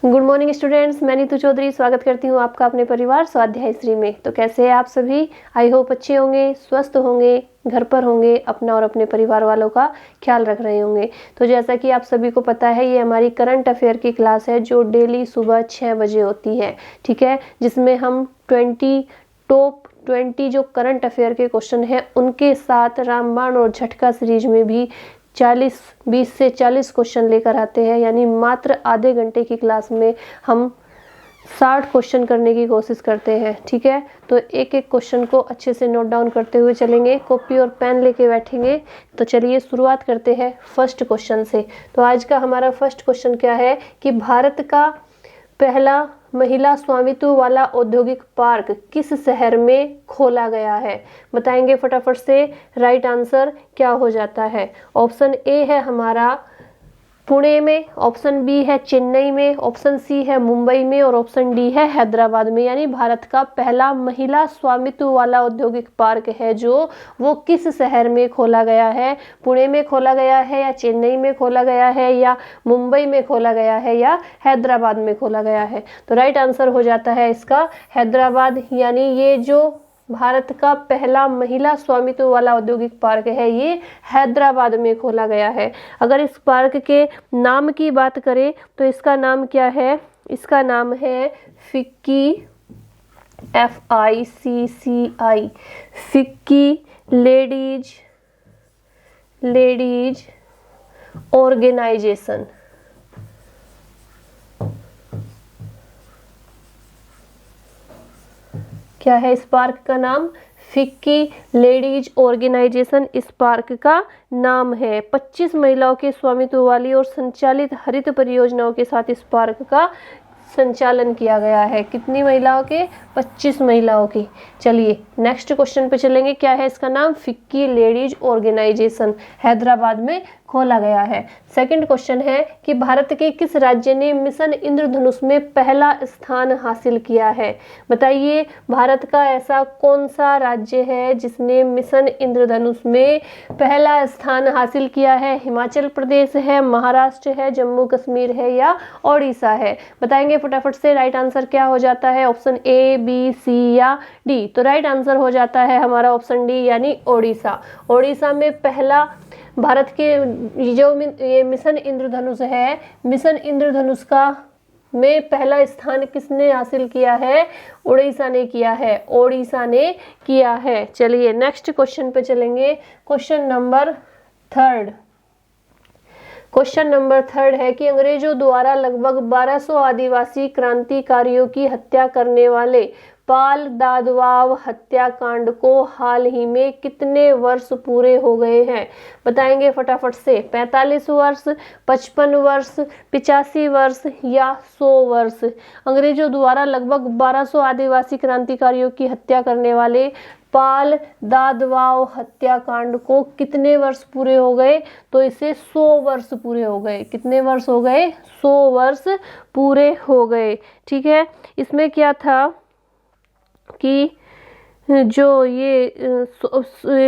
Good morning students, मैं नीतू चौधरी स्वागत करती हूँ आपका अपने परिवार स्वाध्याय श्री में। तो कैसे हैं आप सभी? आई होप अच्छे होंगे, स्वस्थ होंगे, घर पर होंगे, अपना और अपने परिवार वालों का ख्याल रख रहे होंगे। तो जैसा कि आप सभी को पता है, ये हमारी करंट अफेयर की क्लास है जो डेली सुबह 6 बजे होती है, ठीक है, जिसमें हम टॉप 20 जो करंट अफेयर के क्वेश्चन हैं उनके साथ रामबाण और झटका सीरीज में भी 20 से 40 क्वेश्चन लेकर आते हैं। यानी मात्र आधे घंटे की क्लास में हम 60 क्वेश्चन करने की कोशिश करते हैं, ठीक है। तो एक एक क्वेश्चन को अच्छे से नोट डाउन करते हुए चलेंगे, कॉपी और पेन लेके बैठेंगे। तो चलिए शुरुआत करते हैं फर्स्ट क्वेश्चन से। तो आज का हमारा फर्स्ट क्वेश्चन क्या है कि भारत का पहला महिला स्वामित्व वाला औद्योगिक पार्क किस शहर में खोला गया है? बताएंगे फटाफट से। राइट आंसर क्या हो जाता है? ऑप्शन ए है हमारा पुणे में, ऑप्शन बी है चेन्नई में, ऑप्शन सी है मुंबई में और ऑप्शन डी है हैदराबाद में। यानी भारत का पहला महिला स्वामित्व वाला औद्योगिक पार्क है जो वो किस शहर में खोला गया है? पुणे में खोला गया है या चेन्नई में खोला गया है या मुंबई में खोला गया है या हैदराबाद में खोला गया है? तो राइट आंसर हो जाता है इसका हैदराबाद। यानी ये जो भारत का पहला महिला स्वामित्व वाला औद्योगिक पार्क है ये हैदराबाद में खोला गया है। अगर इस पार्क के नाम की बात करें तो इसका नाम क्या है? इसका नाम है FICCI, FICCI, FICCI ladies organisation. क्या है इस पार्क का नाम? फिक्की लेडीज ऑर्गेनाइजेशन इस पार्क का नाम है। 25 महिलाओं के स्वामित्व वाली और संचालित हरित परियोजनाओं के साथ इस पार्क का संचालन किया गया है। कितनी महिलाओं के? 25 महिलाओं की। चलिए नेक्स्ट क्वेश्चन पे चलेंगे। क्या है इसका नाम? फिक्की लेडीज ऑर्गेनाइजेशन हैदराबाद में खोला गया है। सेकंड क्वेश्चन है कि भारत के किस राज्य ने मिशन इंद्रधनुष में पहला स्थान हासिल किया है? बताइए भारत का ऐसा कौन सा राज्य है जिसने मिशन इंद्रधनुष में पहला स्थान हासिल किया है? हिमाचल प्रदेश है, महाराष्ट्र है, जम्मू कश्मीर है या ओडिशा है? बताएंगे फटाफट से। राइट आंसर क्या हो जाता है? ऑप्शन ए, बी, सी या डी? तो राइट आंसर हो जाता है हमारा ऑप्शन डी यानी ओडिशा। ओडिशा में पहला भारत के जो ये मिशन इंद्रधनुष है, मिशन इंद्रधनुष का में पहला स्थान किसने हासिल किया है? उड़ीसा ने किया है, ओडिशा ने किया है। चलिए नेक्स्ट क्वेश्चन पे चलेंगे। क्वेश्चन नंबर थर्ड है कि अंग्रेजों द्वारा लगभग 1200 आदिवासी क्रांतिकारियों की हत्या करने वाले पाल दादवाव हत्याकांड को हाल ही में कितने वर्ष पूरे हो गए हैं? बताएंगे फटाफट से। 45 वर्ष, 55 वर्ष, 85 वर्ष या 100 वर्ष? अंग्रेजों द्वारा लगभग 1200 आदिवासी क्रांतिकारियों की हत्या करने वाले पाल दादवाव हत्याकांड को कितने वर्ष पूरे हो गए? तो इसे 100 वर्ष पूरे हो गए। कितने वर्ष हो गए? 100 वर्ष पूरे हो गए, ठीक है। इसमें क्या था कि जो ये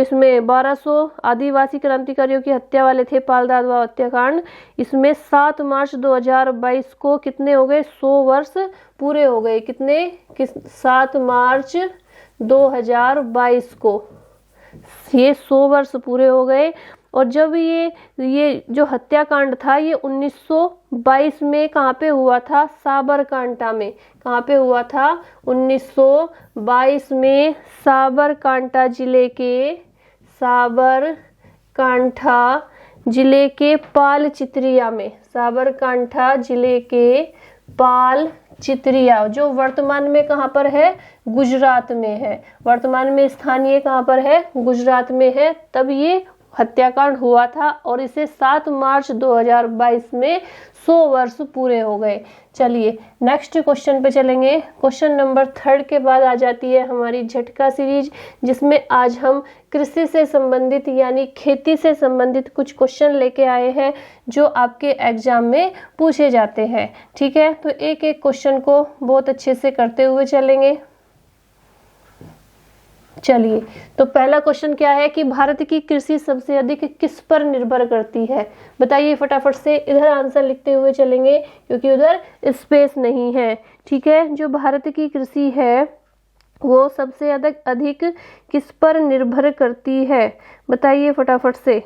इसमें 1200 आदिवासी क्रांतिकारियों की हत्या वाले थे पाल दादवाव हत्याकांड, इसमें 7 मार्च 2022 को कितने हो गए? 100 वर्ष पूरे हो गए। कितने? 7 मार्च 2022 को ये 100 वर्ष पूरे हो गए। और जब ये जो हत्याकांड था ये 1922 में कहाँ पे हुआ था? साबरकांठा में। कहाँ पे हुआ था? 1922 में साबरकांठा जिले के पाल चित्रिया में। साबरकांठा जिले के पाल चित्रिया जो वर्तमान में कहाँ पर है? गुजरात में है। वर्तमान में स्थानीय कहाँ पर है? गुजरात में है। तब ये हत्याकांड हुआ था और इसे 7 मार्च 2022 में 100 वर्ष पूरे हो गए। चलिए नेक्स्ट क्वेश्चन पे चलेंगे। क्वेश्चन नंबर 3 के बाद आ जाती है हमारी झटका सीरीज, जिसमें आज हम कृषि से संबंधित यानी खेती से संबंधित कुछ क्वेश्चन लेके आए हैं जो आपके एग्जाम में पूछे जाते हैं, ठीक है। तो एक एक क्वेश्चन को बहुत अच्छे से करते हुए चलेंगे। चलिए, तो पहला क्वेश्चन क्या है कि भारत की कृषि सबसे अधिक किस पर निर्भर करती है? बताइए फटाफट से, इधर आंसर लिखते हुए चलेंगे क्योंकि उधर स्पेस नहीं है। ठीक है, जो भारत की कृषि है वो सबसे अधिक किस पर निर्भर करती है? बताइए फटाफट से।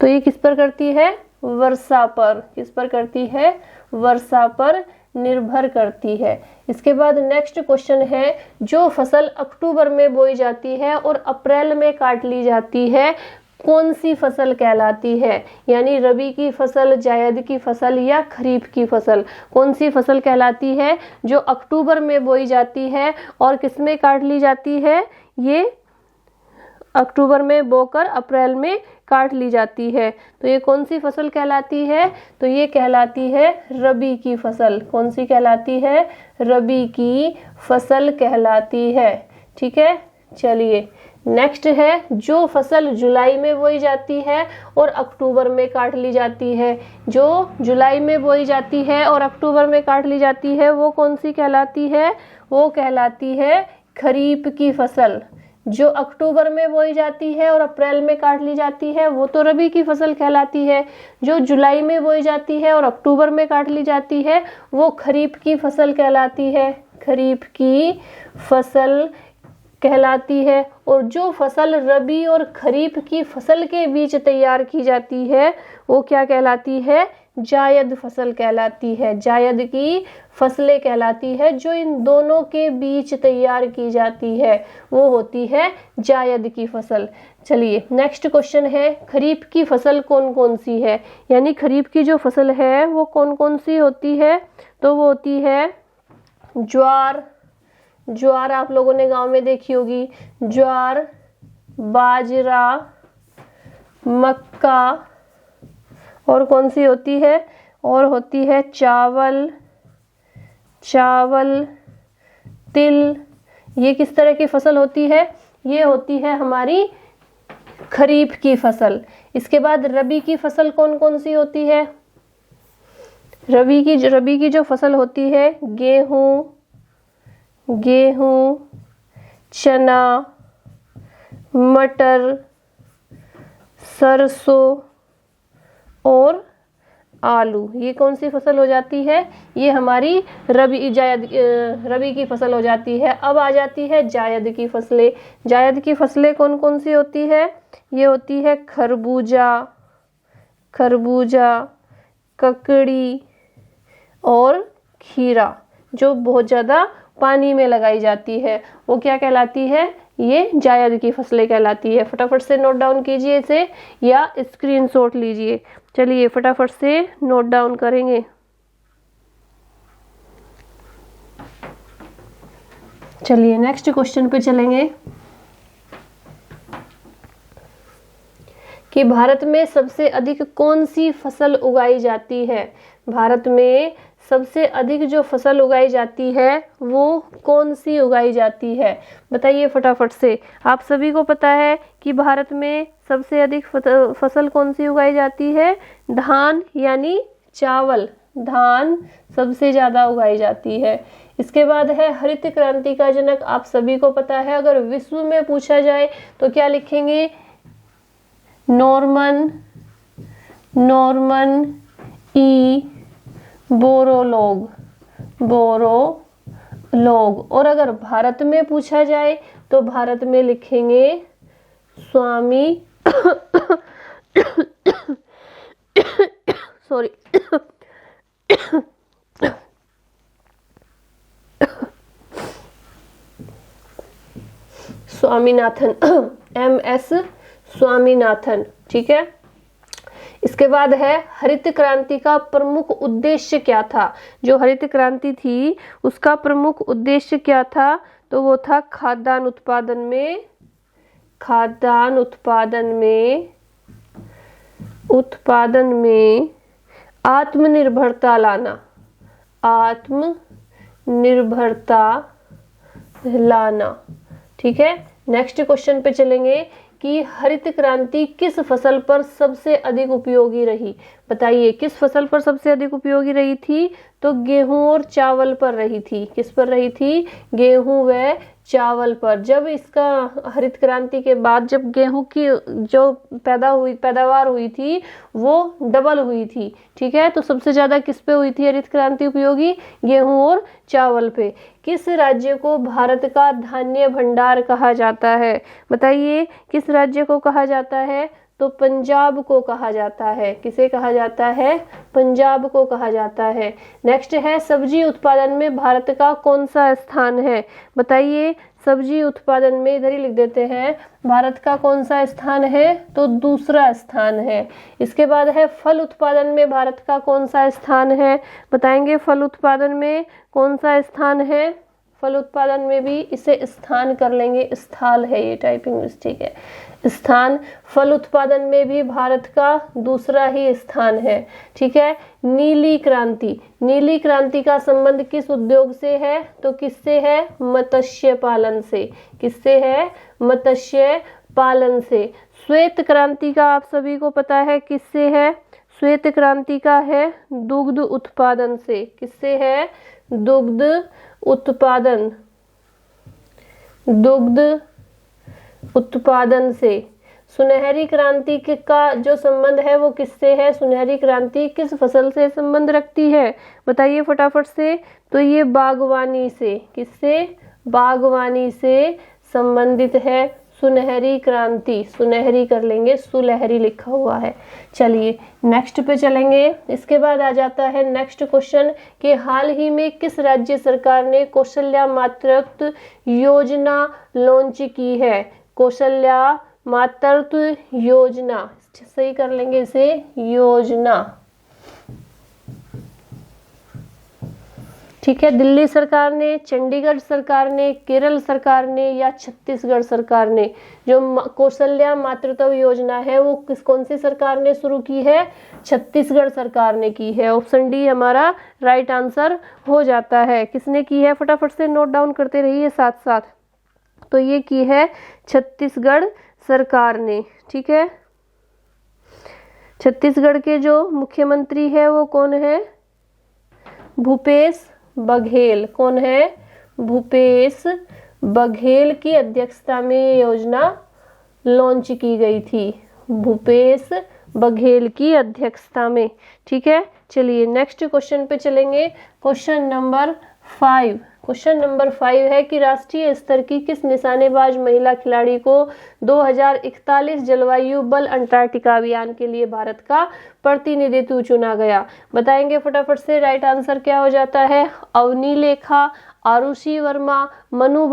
तो ये किस पर करती है? वर्षा पर। किस पर करती है? वर्षा पर निर्भर करती है। इसके बाद नेक्स्ट क्वेश्चन है, जो फसल अक्टूबर में बोई जाती है और अप्रैल में काट ली जाती है, कौन सी फसल कहलाती है? यानी रबी की फसल, जायद की फसल या खरीफ की फसल? कौन सी फसल कहलाती है जो अक्टूबर में बोई जाती है और किसमें काट ली जाती है? ये अक्टूबर में बोकर अप्रैल में काट ली जाती है। तो ये कौन सी फसल कहलाती है? तो ये कहलाती है रबी की फसल। कौन सी कहलाती है? रबी की फसल कहलाती है। ठीक है, चलिए नेक्स्ट है, जो फसल जुलाई में बोई जाती है और अक्टूबर में काट ली जाती है। जो जुलाई में बोई जाती है और अक्टूबर में काट ली जाती है वो कौन सी कहलाती है? वो कहलाती है खरीफ की फसल। जो अक्टूबर में बोई जाती है और अप्रैल में काट ली जाती है वो तो रबी की फसल कहलाती है। जो जुलाई में बोई जाती है और अक्टूबर में काट ली जाती है वो खरीफ की फसल कहलाती है। खरीफ की फसल कहलाती है। और जो फसल रबी और खरीफ की फसल के बीच तैयार की जाती है वो क्या कहलाती है? जायद फसल कहलाती है। जायद की फसलें कहलाती है। जो इन दोनों के बीच तैयार की जाती है वो होती है जायद की फसल। चलिए नेक्स्ट क्वेश्चन है, खरीफ की फसल कौन कौन सी है? यानी खरीफ की जो फसल है वो कौन कौन सी होती है? तो वो होती है ज्वार। ज्वार आप लोगों ने गांव में देखी होगी। ज्वार, बाजरा, मक्का, और कौन सी होती है? और होती है चावल, तिल। ये किस तरह की फसल होती है? ये होती है हमारी खरीफ की फसल। इसके बाद रबी की फसल कौन कौन सी होती है? रबी की जो फसल होती है, गेहूं, चना, मटर, सरसों और आलू। ये कौन सी फसल हो जाती है? ये हमारी रबी की फसल हो जाती है। अब आ जाती है जायद की फसलें। जायद की फसलें कौन कौन सी होती है? ये होती है खरबूजा, ककड़ी और खीरा, जो बहुत ज़्यादा पानी में लगाई जाती है। वो क्या कहलाती है? ये जायद की फसलें कहलाती है। फटाफट से नोट डाउन कीजिए इसे या स्क्रीनशॉट लीजिए। चलिए फटाफट से नोट डाउन करेंगे। चलिए नेक्स्ट क्वेश्चन पे चलेंगे कि भारत में सबसे अधिक कौन सी फसल उगाई जाती है? भारत में सबसे अधिक जो फसल उगाई जाती है वो कौन सी उगाई जाती है? बताइए फटाफट से। आप सभी को पता है कि भारत में सबसे अधिक फसल कौन सी उगाई जाती है? धान यानी चावल। धान सबसे ज़्यादा उगाई जाती है। इसके बाद है हरित क्रांति का जनक, आप सभी को पता है। अगर विश्व में पूछा जाए तो क्या लिखेंगे? Norman E Borlaug. और अगर भारत में पूछा जाए तो भारत में लिखेंगे स्वामी सॉरी स्वामीनाथन, MS स्वामीनाथन। ठीक है, इसके बाद है हरित क्रांति का प्रमुख उद्देश्य क्या था? जो हरित क्रांति थी उसका प्रमुख उद्देश्य क्या था? तो वो था खाद्यान्न उत्पादन में आत्मनिर्भरता लाना। ठीक है, नेक्स्ट क्वेश्चन पे चलेंगे कि हरित क्रांति किस फसल पर सबसे अधिक उपयोगी रही? बताइए किस फसल पर सबसे अधिक उपयोगी रही थी? तो गेहूं और चावल पर रही थी। किस पर रही थी? गेहूं व चावल पर। जब इसका हरित क्रांति के बाद जब गेहूं की जो पैदावार हुई थी वो डबल हुई थी, ठीक है। तो सबसे ज्यादा किस पे हुई थी हरित क्रांति उपयोगी? गेहूं और चावल पे। किस राज्य को भारत का धान्य भंडार कहा जाता है? बताइए किस राज्य को कहा जाता है? तो पंजाब को कहा जाता है। किसे कहा जाता है? पंजाब को कहा जाता है। नेक्स्ट है सब्जी उत्पादन में भारत का कौन सा स्थान है? बताइए सब्जी उत्पादन में, इधर ही लिख देते हैं, भारत का कौन सा स्थान है? तो दूसरा स्थान है। इसके बाद है फल उत्पादन में भारत का कौन सा स्थान है? बताएंगे फल उत्पादन में कौन सा स्थान है? फल उत्पादन में भी इसे स्थान कर लेंगे, स्थाल है ये, टाइपिंग मिस्टेक है, स्थान। फल उत्पादन में भी भारत का दूसरा ही स्थान है, ठीक है। नीली क्रांति, नीली क्रांति का संबंध किस उद्योग से है? तो किससे है? मत्स्य पालन से। किससे है? मत्स्य पालन से। श्वेत क्रांति का आप सभी को पता है किससे है? श्वेत क्रांति का है दुग्ध उत्पादन से। किससे है? दुग्ध उत्पादन, दुग्ध उत्पादन से। सुनहरी क्रांति का जो संबंध है वो किससे है? सुनहरी क्रांति किस फसल से संबंध रखती है? बताइए फटाफट से। तो ये बागवानी से। किससे? बागवानी से संबंधित है सुनहरी क्रांति। सुनहरी कर लेंगे, सुलहरी लिखा हुआ है। चलिए नेक्स्ट पे चलेंगे। इसके बाद आ जाता है नेक्स्ट क्वेश्चन कि हाल ही में किस राज्य सरकार ने कौशल्या मातृत्व योजना लॉन्च की है? कौशल्या मातृत्व योजना, सही कर लेंगे इसे, योजना, ठीक है। दिल्ली सरकार ने, चंडीगढ़ सरकार ने, केरल सरकार ने या छत्तीसगढ़ सरकार ने? जो कौशल्या मातृत्व योजना है वो कौन सी सरकार ने शुरू की है? छत्तीसगढ़ सरकार ने की है। ऑप्शन डी हमारा राइट आंसर हो जाता है। किसने की है? फटाफट से नोट डाउन करते रहिए साथ साथ। तो ये की है छत्तीसगढ़ सरकार ने, ठीक है। छत्तीसगढ़ के जो मुख्यमंत्री है वो कौन है? भूपेश बघेल। कौन है? भूपेश बघेल की अध्यक्षता में ये योजना लॉन्च की गई थी। भूपेश बघेल की अध्यक्षता में, ठीक है। चलिए नेक्स्ट क्वेश्चन पे चलेंगे। Question number 5। क्वेश्चन नंबर 5 है कि राष्ट्रीय स्तर की किस निशानेबाज महिला खिलाड़ी को 2041 जलवायु बल अंटार्कटिका अभियान के लिए भारत का प्रतिनिधित्व चुना गया? बताएंगे फटाफट से। राइट आंसर क्या हो जाता है? अवनी लेखा, आरुषि वर्मा, मनु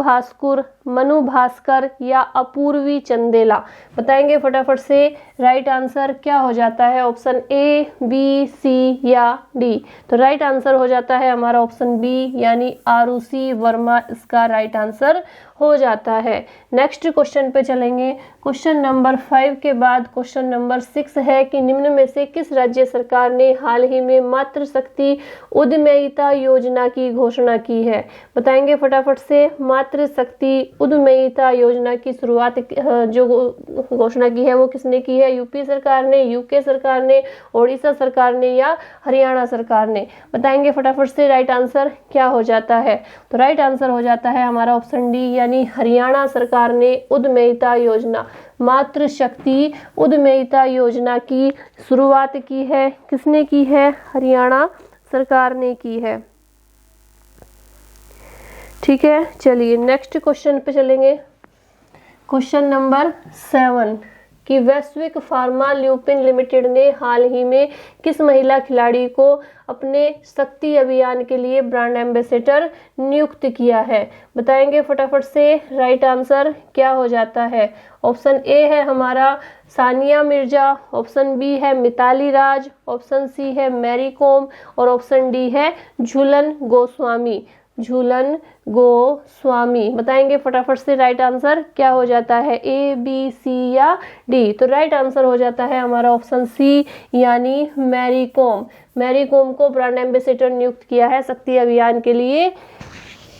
भास्कर या अपूर्वी चंदेला? बताएंगे फटाफट से। राइट आंसर क्या हो जाता है? ऑप्शन ए, बी, सी या डी? तो राइट आंसर हो जाता है हमारा ऑप्शन बी, यानी आरुषि वर्मा इसका राइट आंसर हो जाता है। नेक्स्ट क्वेश्चन पे चलेंगे। क्वेश्चन नंबर 5 के बाद क्वेश्चन नंबर 6 है कि निम्न में से किस राज्य सरकार ने हाल ही में मातृशक्ति उद्यमिता योजना की घोषणा की है? बताएंगे फटाफट से। मातृशक्ति उद्यमिता योजना की शुरुआत जो घोषणा की है वो किसने की है? यूपी सरकार ने, यूके सरकार ने, ओडिशा सरकार ने या हरियाणा सरकार ने? बताएंगे फटाफट से। राइट आंसर क्या हो जाता है? तो राइट आंसर हो जाता है हमारा ऑप्शन डी, यानी हरियाणा सरकार ने उद्यमिता योजना, मातृशक्ति उद्यमिता योजना की शुरुआत की है। किसने की है? हरियाणा सरकार ने की है, ठीक है। चलिए नेक्स्ट क्वेश्चन पे चलेंगे। क्वेश्चन नंबर 7 कि वैश्विक फार्मा ल्यूपिन लिमिटेड ने हाल ही में किस महिला खिलाड़ी को अपने शक्ति अभियान के लिए ब्रांड एम्बेसडर नियुक्त किया है? बताएंगे फटाफट से। राइट आंसर क्या हो जाता है? ऑप्शन ए है हमारा सानिया मिर्जा, ऑप्शन बी है मिताली राज, ऑप्शन सी है मैरी कॉम और ऑप्शन डी है झूलन गोस्वामी। झूलन गोस्वामी। बताएंगे फटाफट से। राइट आंसर क्या हो जाता है? ए, बी, सी या डी? तो राइट आंसर हो जाता है हमारा ऑप्शन सी, यानी मैरी कॉम। मैरी कॉम को ब्रांड एम्बेसडर नियुक्त किया है शक्ति अभियान के लिए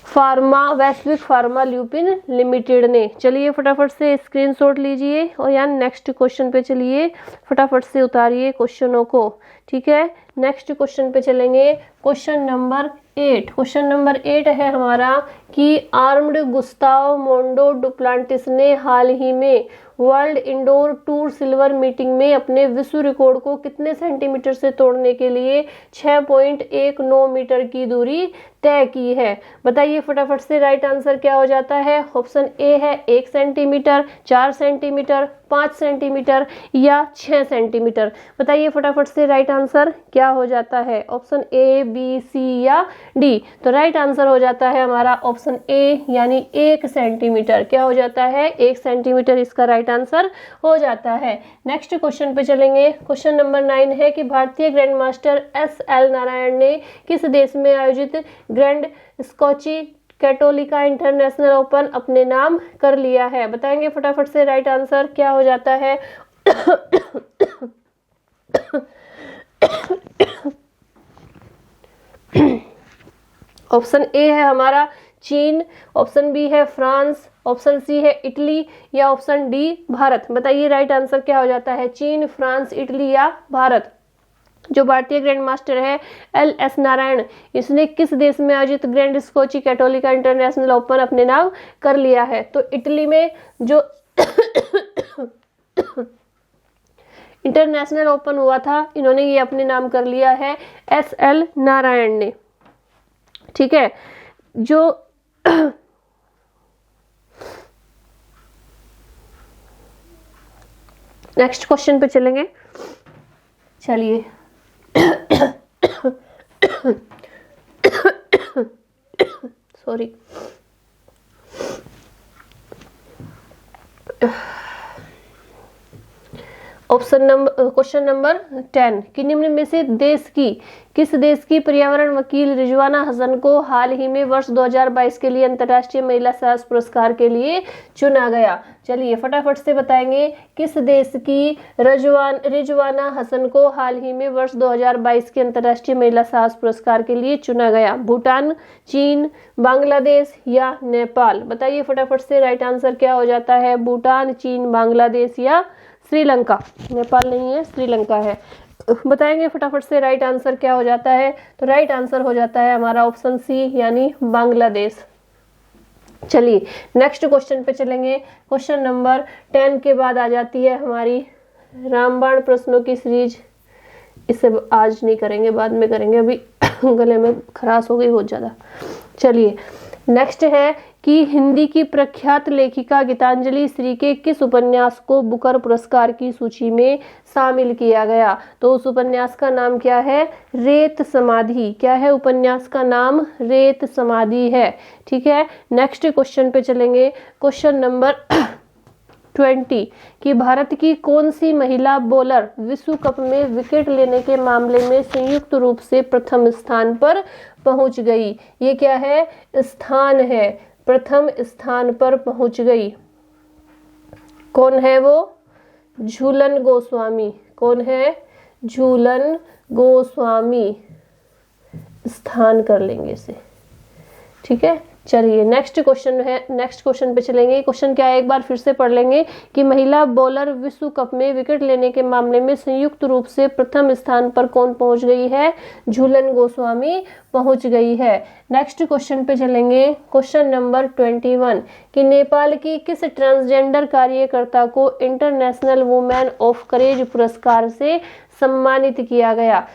फार्मा, वैश्विक फार्मा ल्यूपिन लिमिटेड ने। चलिए फटाफट से स्क्रीनशॉट लीजिए और यहाँ नेक्स्ट क्वेश्चन पे चलिए, फटाफट से उतारिए क्वेश्चनों को। ठीक है, नेक्स्ट क्वेश्चन पे चलेंगे। Question number 8। क्वेश्चन नंबर 8 है हमारा कि आर्म्ड गुस्ताव मोंडो डुप्लांटिस ने हाल ही में world indoor tour silver meeting में अपने विश्व रिकॉर्ड को कितने सेंटीमीटर से तोड़ने के लिए 6.19 मीटर की दूरी तय की है। बताइए फटाफट से राइट आंसर क्या हो जाता है। ऑप्शन ए है 1 सेंटीमीटर, 4 सेंटीमीटर, 5 सेंटीमीटर या 6 सेंटीमीटर। बताइए फटाफट से राइट आंसर क्या हो जाता है। ऑप्शन ए, बी, सी या डी। तो राइट आंसर हो जाता है हमारा ऑप्शन ए यानी 1 सेंटीमीटर। क्या हो जाता है, 1 सेंटीमीटर इसका राइट आंसर हो जाता है। नेक्स्ट क्वेश्चन पे चलेंगे। क्वेश्चन नंबर 9 है कि भारतीय ग्रैंड मास्टर एस.एल. नारायण ने किस देश में आयोजित ग्रैंड स्कॉची कैटोलिका इंटरनेशनल ओपन अपने नाम कर लिया है। बताएंगे फटाफट से राइट आंसर क्या हो जाता है। ऑप्शन ए है हमारा चीन, ऑप्शन बी है फ्रांस, ऑप्शन सी है इटली या ऑप्शन डी भारत। बताइए राइट आंसर क्या हो जाता है। चीन, फ्रांस, इटली या भारत। जो भारतीय ग्रैंड मास्टर है एल.एस. नारायण, इसने किस देश में आयोजित ग्रैंड स्कॉची कैटोलिका इंटरनेशनल ओपन अपने नाम कर लिया है। तो इटली में जो इंटरनेशनल ओपन हुआ था, इन्होंने ये अपने नाम कर लिया है एस.एल. नारायण ने। ठीक है, जो नेक्स्ट क्वेश्चन पे चलेंगे। चलिए सॉरी। क्वेश्चन नंबर 10 कि निम्न में से किस देश की पर्यावरण वकील रिजवाना हसन को हाल ही में वर्ष 2022 के लिए अंतर्राष्ट्रीय महिला साहस पुरस्कार के लिए चुना गया। चलिए फटाफट से बताएंगे किस देश की रिजवाना हसन को हाल ही में वर्ष 2022 के अंतर्राष्ट्रीय महिला साहस पुरस्कार के लिए चुना गया। भूटान, चीन, बांग्लादेश या नेपाल। बताइए फटाफट से राइट आंसर क्या हो जाता है। भूटान, चीन, बांग्लादेश या श्रीलंका। नेपाल नहीं है, श्रीलंका है। बताएंगे फटाफट से राइट आंसर क्या हो जाता है। तो राइट आंसर हो जाता है हमारा ऑप्शन सी यानी बांग्लादेश। चलिए नेक्स्ट क्वेश्चन पे चलेंगे। क्वेश्चन नंबर 10 के बाद आ जाती है हमारी रामबाण प्रश्नों की सीरीज। इसे आज नहीं करेंगे, बाद में करेंगे, अभी गले में खराश हो गई बहुत ज्यादा। चलिए नेक्स्ट है कि हिंदी की प्रख्यात लेखिका गीतांजलि श्री के किस उपन्यास को बुकर पुरस्कार की सूची में शामिल किया गया। तो उस उपन्यास का नाम क्या है, रेत समाधि। क्या है उपन्यास का नाम, रेत समाधि है। ठीक है, नेक्स्ट क्वेश्चन पे चलेंगे। क्वेश्चन नंबर 20 कि भारत की कौन सी महिला बॉलर विश्व कप में विकेट लेने के मामले में संयुक्त रूप से प्रथम स्थान पर पहुंच गई। ये क्या है, स्थान है, प्रथम स्थान पर पहुंच गई। कौन है वो, झूलन गोस्वामी। कौन है, झूलन गोस्वामी। स्थान कर लेंगे इसे। ठीक है, चलिए नेक्स्ट क्वेश्चन है। नेक्स्ट क्वेश्चन पे चलेंगे। क्वेश्चन क्या है, एक बार फिर से पढ़ लेंगे कि महिला बॉलर विश्व कप में विकेट लेने के मामले में संयुक्त रूप से प्रथम स्थान पर कौन पहुंच गई है, झूलन गोस्वामी पहुंच गई है। नेक्स्ट क्वेश्चन पे चलेंगे। क्वेश्चन नंबर 21 कि नेपाल की किस ट्रांसजेंडर कार्यकर्ता को इंटरनेशनल वुमेन ऑफ करेज पुरस्कार से सम्मानित किया गया।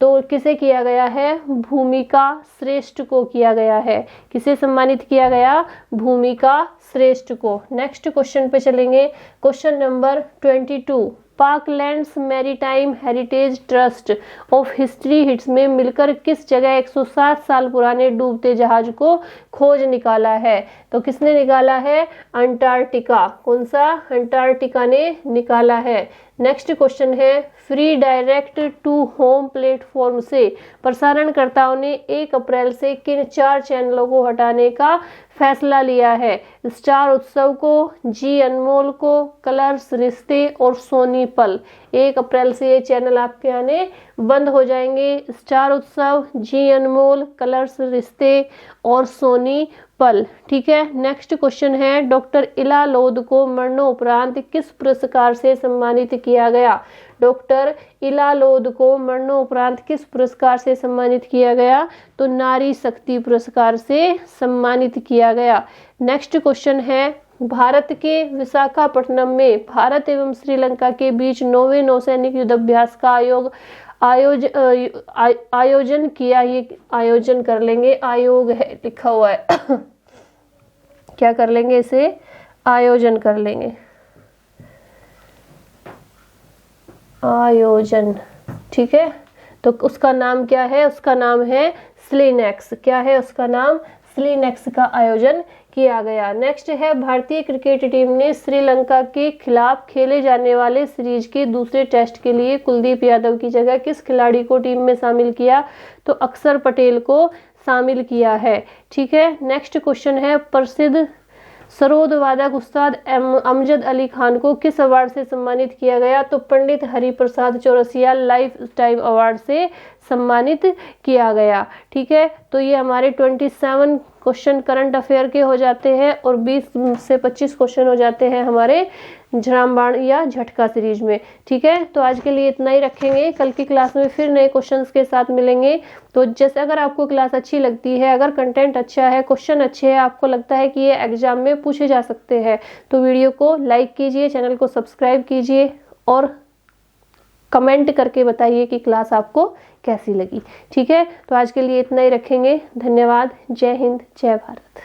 तो किसे किया गया है, भूमिका श्रेष्ठ को किया गया है। किसे सम्मानित किया गया, भूमिका श्रेष्ठ को। नेक्स्ट क्वेश्चन पे चलेंगे। Question number 22 Parklands Maritime Heritage Trust of History Hits में मिलकर किस जगह 160 साल पुराने डूबते जहाज को खोज निकाला है। तो किसने निकाला है, अंटार्कटिका। कौन सा, अंटार्कटिका ने निकाला है। नेक्स्ट क्वेश्चन है free direct to home platform से प्रसारणकर्ताओं ने 1 अप्रैल से किन 4 चैनलों को हटाने का फैसला लिया है। स्टार उत्सव को, जी अनमोल को, कलर्स, रिश्ते और सोनी पल। 1 अप्रैल से ये चैनल आपके आने बंद हो जाएंगे, स्टार उत्सव, जी अनमोल, कलर्स रिश्ते और सोनी पल। ठीक है, नेक्स्ट क्वेश्चन है, डॉक्टर इला लोध को मरणोपरांत किस पुरस्कार से सम्मानित किया गया? डॉक्टर इला लोध को मरणोपरांत किस पुरस्कार से सम्मानित किया गया? तो नारी शक्ति पुरस्कार से सम्मानित किया गया। नेक्स्ट क्वेश्चन है, भारत के विशाखापट्टनम में भारत एवं श्रीलंका के बीच 9वें नौसैनिक युद्धाभ्यास का आयोजन किया, ये आयोजन कर लेंगे, आयोग है लिखा हुआ है क्या कर लेंगे, इसे आयोजन कर लेंगे, आयोजन। ठीक है, तो उसका नाम क्या है? उसका नाम है स्लिनेक्स। क्या है उसका नाम? स्लिनेक्स का आयोजन किया गया। नेक्स्ट है, भारतीय क्रिकेट टीम ने श्रीलंका के खिलाफ खेले जाने वाले सीरीज के दूसरे टेस्ट के लिए कुलदीप यादव की जगह किस खिलाड़ी को टीम में शामिल किया? तो अक्षर पटेल को शामिल किया है। ठीक है, नेक्स्ट क्वेश्चन है, प्रसिद्ध सरोद वादक उस्ताद अमजद अली खान को किस अवार्ड से सम्मानित किया गया? तो Pandit Hariprasad Chaurasia life time award से सम्मानित किया गया। ठीक है, तो ये हमारे 27 क्वेश्चन करंट अफेयर के हो जाते हैं और 20 से 25 क्वेश्चन हो जाते हैं हमारे रामबाण या झटका सीरीज में। ठीक है, तो आज के लिए इतना ही रखेंगे, कल की क्लास में फिर नए क्वेश्चंस के साथ मिलेंगे। तो जैसे अगर आपको क्लास अच्छी लगती है, अगर कंटेंट अच्छा है, क्वेश्चन अच्छे हैं, आपको लगता है कि ये एग्जाम में पूछे जा सकते हैं, तो वीडियो को लाइक कीजिए, चैनल को सब्सक्राइब कीजिए और कमेंट करके बताइए कि क्लास आपको कैसी लगी। ठीक है, तो आज के लिए इतना ही रखेंगे। धन्यवाद। जय हिंद, जय भारत।